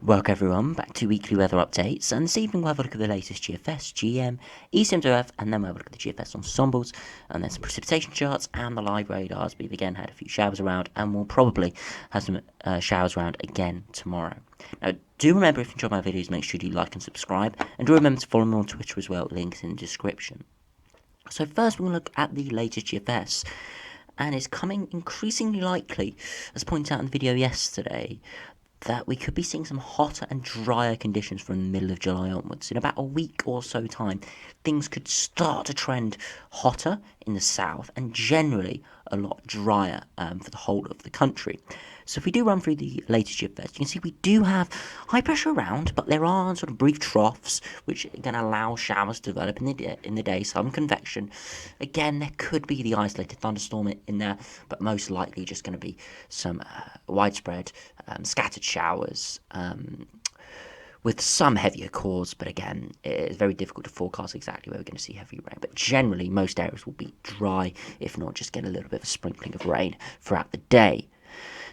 Welcome everyone back to weekly weather updates, and this evening we'll have a look at the latest GFS, GM, ECMWF, and then we'll have a look at the GFS ensembles, and then some precipitation charts and the live radars. We've again had a few showers around, and we'll probably have some showers around again tomorrow. Now, do remember, if you enjoy my videos, make sure you like and subscribe, and do remember to follow me on Twitter as well, links in the description. So first we're going to look at the latest GFS, and it's coming increasingly likely, as pointed out in the video yesterday, that we could be seeing some hotter and drier conditions from the middle of July onwards. In about a week or so time, things could start to trend hotter in the south and generally a lot drier for the whole of the country. So if we do run through the latest GFS, you can see we do have high pressure around, but there are sort of brief troughs which are going to allow showers to develop in the day, some convection. Again, there could be the isolated thunderstorm in there, but most likely just going to be some widespread scattered showers with some heavier cores, but again, it's very difficult to forecast exactly where we're going to see heavy rain. But generally, most areas will be dry, if not just get a little bit of a sprinkling of rain throughout the day.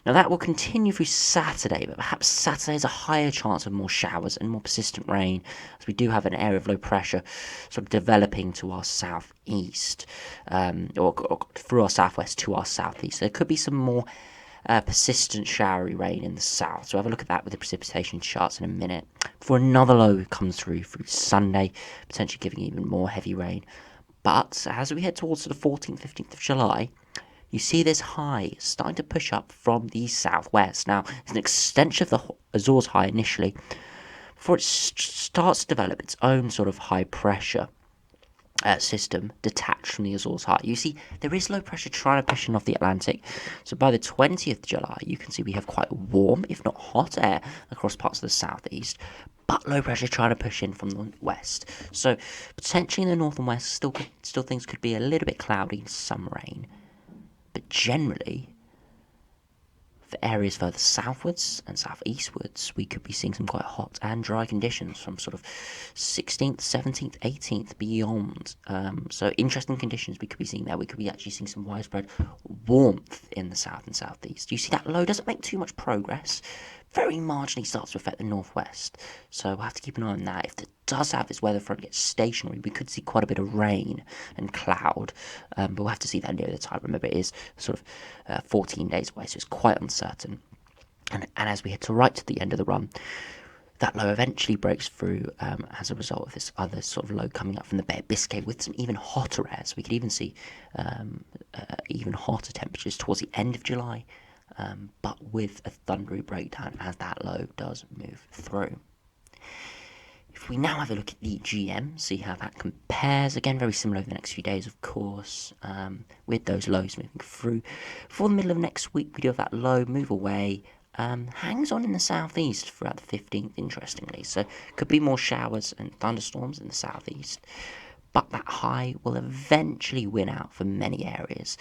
Now that will continue through Saturday, but perhaps Saturday has a higher chance of more showers and more persistent rain, as we do have an area of low pressure sort of developing to our southeast, or through our southwest to our southeast. So there could be some more persistent showery rain in the south. So have a look at that with the precipitation charts in a minute. Before another low comes through Sunday, potentially giving even more heavy rain. But as we head towards the 14th, 15th of July, you see this high starting to push up from the southwest. Now, it's an extension of the Azores high initially, before it starts to develop its own sort of high pressure system detached from the Azores high. You see, there is low pressure trying to push in off the Atlantic. So by the 20th of July, you can see we have quite warm, if not hot air across parts of the southeast, but low pressure trying to push in from the west. So potentially in the north and west, still things could be a little bit cloudy and some rain. But generally, for areas further southwards and southeastwards, we could be seeing some quite hot and dry conditions from sort of 16th, 17th, 18th beyond. So interesting conditions we could be seeing there. We could be actually seeing some widespread warmth in the south and southeast. You see that low doesn't make too much progress. Very marginally starts to affect the northwest. So we'll have to keep an eye on that. If it does have this weather front get stationary, we could see quite a bit of rain and cloud. But we'll have to see that near the time. Remember, it is sort of 14 days away, so it's quite uncertain. And as we head to right to the end of the run, that low eventually breaks through as a result of this other sort of low coming up from the Bay of Biscay with some even hotter air. So we could even see even hotter temperatures towards the end of July. But with a thundery breakdown as that low does move through. If we now have a look at the GM, see how that compares, again very similar over the next few days of course, with those lows moving through. For the middle of next week we do have that low move away, hangs on in the southeast throughout the 15th interestingly, so could be more showers and thunderstorms in the southeast. But that high will eventually win out for many areas.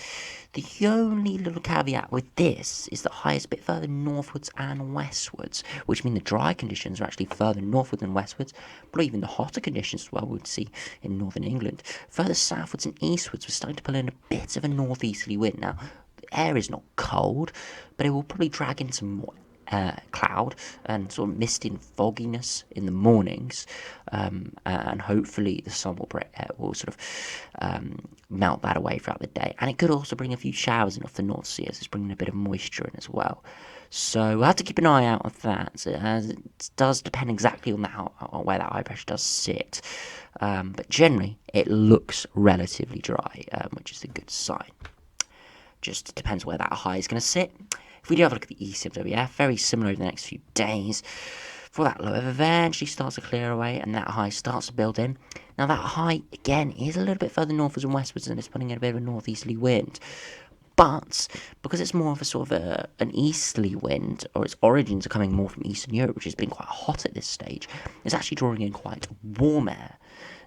The only little caveat with this is that high is a bit further northwards and westwards, which mean the dry conditions are actually further northwards and westwards, but even the hotter conditions as well we'd see in northern England. Further southwards and eastwards, we're starting to pull in a bit of a northeasterly wind. Now, the air is not cold, but it will probably drag in some more cloud and sort of mist and fogginess in the mornings, and hopefully the sun will sort of melt that away throughout the day, and it could also bring a few showers in off the North Sea as it's bringing a bit of moisture in as well. So we'll have to keep an eye out of that, as it does depend exactly on where that high pressure does sit, but generally it looks relatively dry, which is a good sign. Just depends where that high is going to sit. If we do have a look at the ECMWF, very similar over the next few days. For that low, it eventually starts to clear away and that high starts to build in. Now that high, again, is a little bit further northwards and westwards and it's putting in a bit of a northeasterly wind. But because it's more of a sort of an easterly wind, or its origins are coming more from Eastern Europe, which has been quite hot at this stage, it's actually drawing in quite warm air.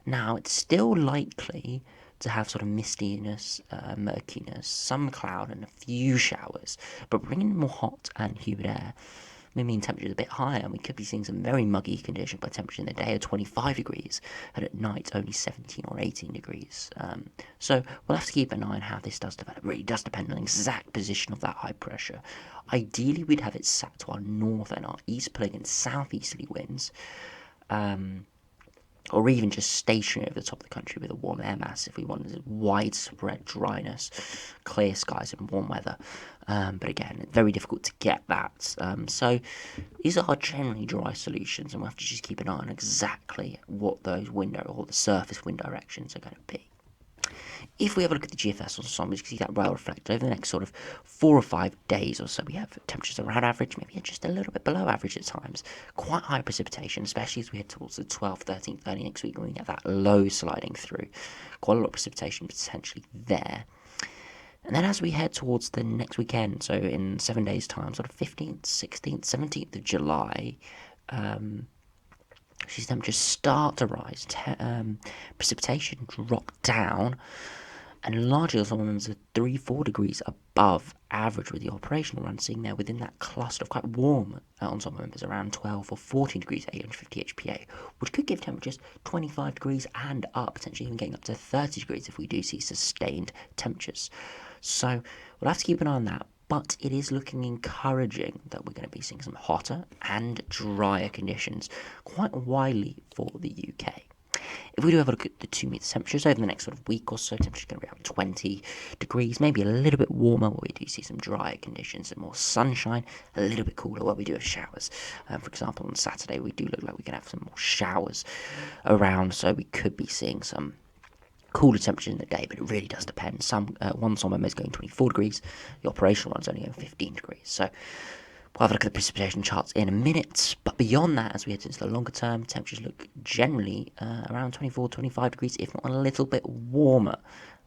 Now, it's still likely to have sort of mistiness, murkiness, some cloud and a few showers, but bringing in more hot and humid air. mean temperatures a bit higher, and we could be seeing some very muggy conditions by temperature in the day of 25 degrees, and at night only 17 or 18 degrees. So we'll have to keep an eye on how this does develop. It really does depend on the exact position of that high pressure. Ideally, we'd have it sat to our north and our east, pulling in southeasterly winds. Or even just stationary over the top of the country with a warm air mass if we wanted widespread dryness, clear skies and warm weather. But again, it's very difficult to get that. So these are generally dry solutions, and we'll have to just keep an eye on exactly what those the surface wind directions are going to be. If we have a look at the GFS ensemble, you can see that well reflected over the next sort of 4 or 5 days or so. We have temperatures around average, maybe just a little bit below average at times. Quite high precipitation, especially as we head towards the 12th, 13th, early next week when we get that low sliding through. Quite a lot of precipitation potentially there. And then as we head towards the next weekend, so in 7 days' time, sort of 15th, 16th, 17th of July, these temperatures start to rise, precipitation drop down, and largely some of them are 3-4 degrees above average with the operational run, seeing there within that cluster of quite warm ensemble members around 12 or 14 degrees 850 HPA, which could give temperatures 25 degrees and up, potentially even getting up to 30 degrees if we do see sustained temperatures. So we'll have to keep an eye on that. But it is looking encouraging that we're going to be seeing some hotter and drier conditions quite widely for the UK. If we do have a look at the 2 meter temperatures over the next sort of week or so, temperature's going to be around 20 degrees, maybe a little bit warmer where we do see some drier conditions and more sunshine, a little bit cooler where we do have showers. For example, on Saturday we do look like we're going to have some more showers around, so we could be seeing some cooler temperatures in the day, but it really does depend. One summer is going 24 degrees, the operational one's only going 15 degrees. So we'll have a look at the precipitation charts in a minute. But beyond that, as we head into the longer term, temperatures look generally around 24, 25 degrees, if not a little bit warmer.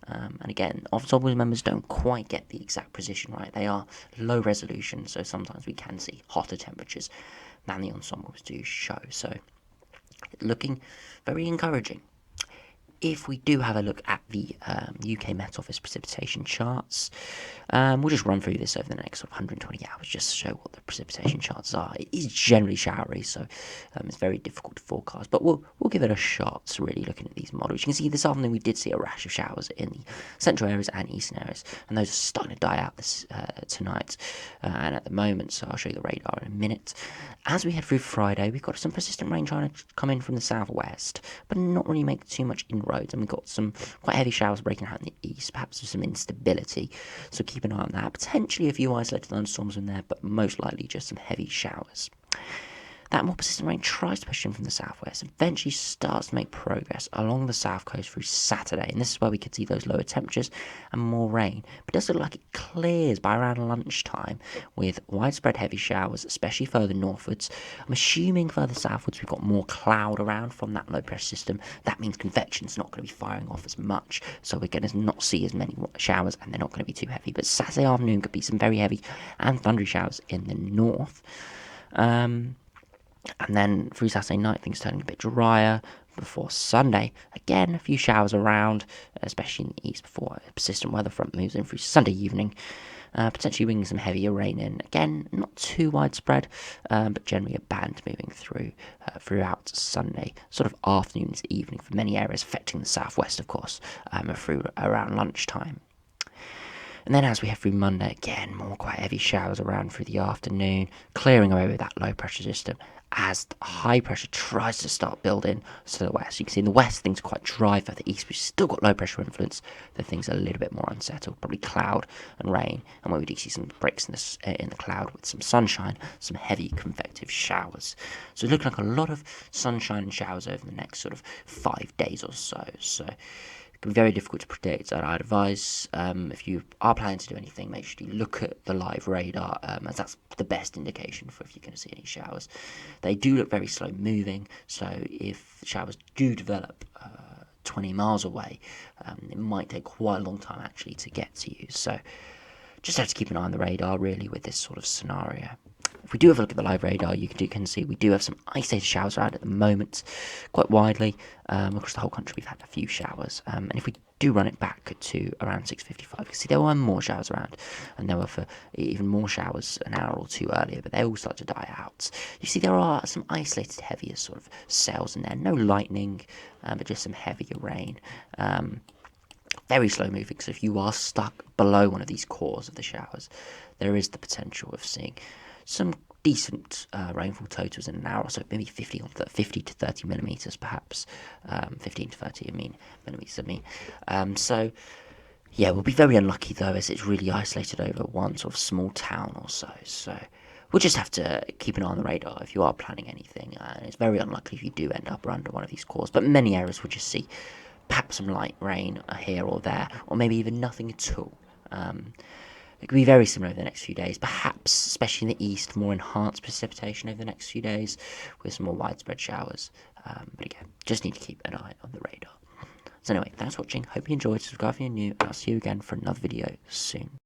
And again, ensemble members don't quite get the exact position right. They are low resolution, so sometimes we can see hotter temperatures than the ensembles do show. So looking very encouraging. If we do have a look at the UK Met Office precipitation charts, we'll just run through this over the next sort of 120 hours just to show what the precipitation charts are. It is generally showery, so it's very difficult to forecast, but we'll give it a shot, really looking at these models. You can see this afternoon we did see a rash of showers in the central areas and eastern areas, and those are starting to die out tonight and at the moment, so I'll show you the radar in a minute. As we head through Friday, we've got some persistent rain trying to come in from the southwest, but not really make too much inroads, and we've got some quite heavy showers breaking out in the east, perhaps with some instability, so keep an eye on that. Potentially a few isolated thunderstorms in there, but most likely just some heavy showers. That more persistent rain tries to push in from the southwest, eventually starts to make progress along the south coast through Saturday, and this is where we could see those lower temperatures and more rain. But it does look like it clears by around lunchtime with widespread heavy showers, especially further northwards. I'm assuming further southwards we've got more cloud around from that low pressure system. That means convection's not going to be firing off as much, so we're going to not see as many showers, and they're not going to be too heavy. But Saturday afternoon could be some very heavy and thundery showers in the north. And then through Saturday night, things turning a bit drier. Before Sunday, again, a few showers around, especially in the east before a persistent weather front moves in through Sunday evening, potentially bringing some heavier rain in. Again, not too widespread, but generally a band moving through throughout Sunday, sort of afternoon to evening for many areas, affecting the southwest, of course, through around lunchtime. And then as we head through Monday, again, more quite heavy showers around through the afternoon, clearing away with that low pressure system as the high pressure tries to start building to the west. You can see in the west things are quite dry. For the east, we've still got low pressure influence, though things are a little bit more unsettled, probably cloud and rain. And where we do see some breaks in the cloud with some sunshine, some heavy convective showers. So it's looking like a lot of sunshine and showers over the next sort of 5 days or so. So it can be very difficult to predict, and I'd advise if you are planning to do anything, make sure you look at the live radar, as that's the best indication for if you're going to see any showers. They do look very slow moving, so if showers do develop 20 miles away, it might take quite a long time actually to get to you. So just have to keep an eye on the radar really with this sort of scenario. If we do have a look at the live radar, you can see we do have some isolated showers around at the moment, quite widely. Across the whole country we've had a few showers. And if we do run it back to around 6:55. You can see there were more showers around, and there were for even more showers an hour or two earlier, but they all start to die out. You see there are some isolated heavier sort of cells in there, no lightning, but just some heavier rain. Very slow moving, so if you are stuck below one of these cores of the showers, there is the potential of seeing some decent rainfall totals in an hour or so, maybe 50 to 30 millimeters, perhaps 15 to 30 millimeters. So yeah, we'll be very unlucky though, as it's really isolated over one sort of small town or so. So we'll just have to keep an eye on the radar if you are planning anything. And it's very unlikely if you do end up under one of these cores, but many areas will just see perhaps some light rain here or there, or maybe even nothing at all. It could be very similar over the next few days, perhaps, especially in the east, more enhanced precipitation over the next few days with some more widespread showers. But again, just need to keep an eye on the radar. So anyway, thanks for watching. Hope you enjoyed. Subscribe if you're new, and I'll see you again for another video soon.